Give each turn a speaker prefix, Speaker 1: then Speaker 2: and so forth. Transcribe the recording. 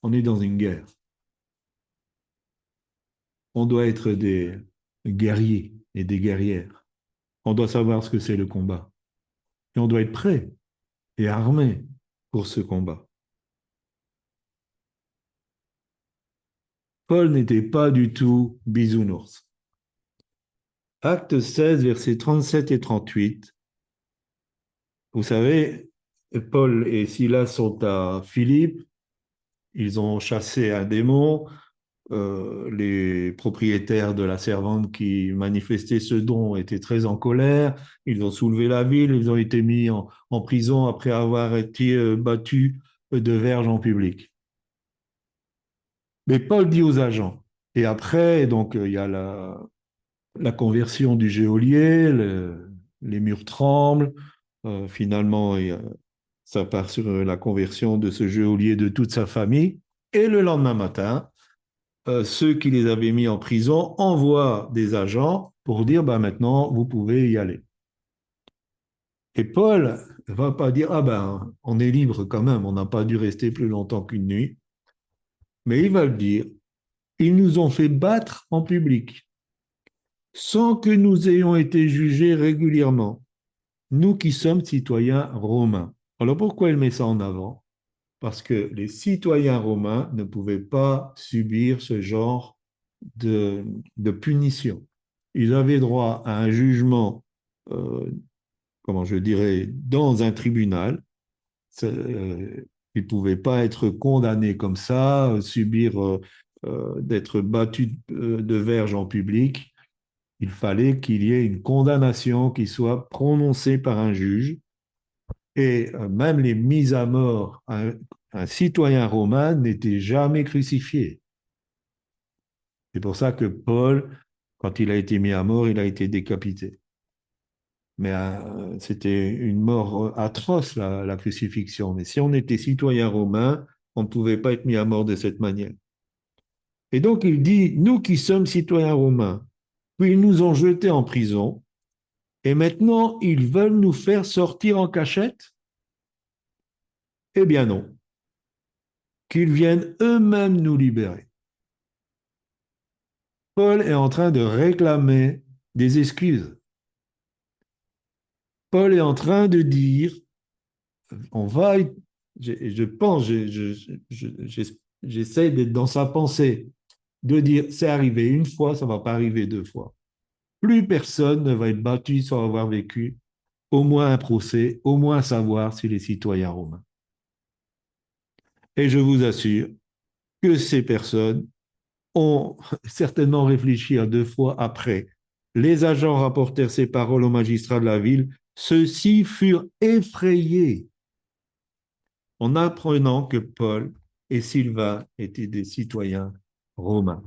Speaker 1: on est dans une guerre. On doit être des guerriers et des guerrières. On doit savoir ce que c'est le combat. Et on doit être prêt et armé pour ce combat. Paul n'était pas du tout bisounours. Acte 16, versets 37 et 38. Vous savez, Paul et Silas sont à Philippe. Ils ont chassé un démon. Les propriétaires de la servante qui manifestait ce don étaient très en colère. Ils ont soulevé la ville. Ils ont été mis en prison après avoir été battus de verge en public. Mais Paul dit aux agents. Et après, donc, il y a la conversion du geôlier, les murs tremblent. Finalement, ça part sur la conversion de ce geôlier de toute sa famille. Et le lendemain matin, ceux qui les avaient mis en prison envoient des agents pour dire bah, maintenant, vous pouvez y aller. Et Paul ne va pas dire ah ben, on est libre quand même, on n'a pas dû rester plus longtemps qu'une nuit. Mais il va le dire ils nous ont fait battre en public sans que nous ayons été jugés régulièrement, nous qui sommes citoyens romains. Alors pourquoi il met ça en avant? Parce que les citoyens romains ne pouvaient pas subir ce genre de, de punition. Ils avaient droit à un jugement, euh, comment je dirais, dans un tribunal. Ils ne pouvaient pas être condamnés comme ça, subir d'être battus de verge en public. Il fallait qu'il y ait une condamnation qui soit prononcée par un juge. Et même les mises à mort, un citoyen romain n'était jamais crucifié. C'est pour ça que Paul, quand il a été mis à mort, il a été décapité. Mais c'était une mort atroce, la crucifixion. Mais si on était citoyen romain, on ne pouvait pas être mis à mort de cette manière. Et donc il dit, nous qui sommes citoyens romains, puis ils nous ont jetés en prison, et maintenant ils veulent nous faire sortir en cachette? Eh bien non, qu'ils viennent eux-mêmes nous libérer. Paul est en train de réclamer des excuses. Paul est en train de dire, on va, je pense, j'essaie d'être dans sa pensée, de dire, c'est arrivé une fois, ça ne va pas arriver deux fois. Plus personne ne va être battu sans avoir vécu au moins un procès, au moins savoir s'il est citoyen romain. Et je vous assure que ces personnes ont certainement réfléchi à deux fois après. Les agents rapportèrent ces paroles au magistrat de la ville. Ceux-ci furent effrayés en apprenant que Paul et Sylvain étaient des citoyens romains.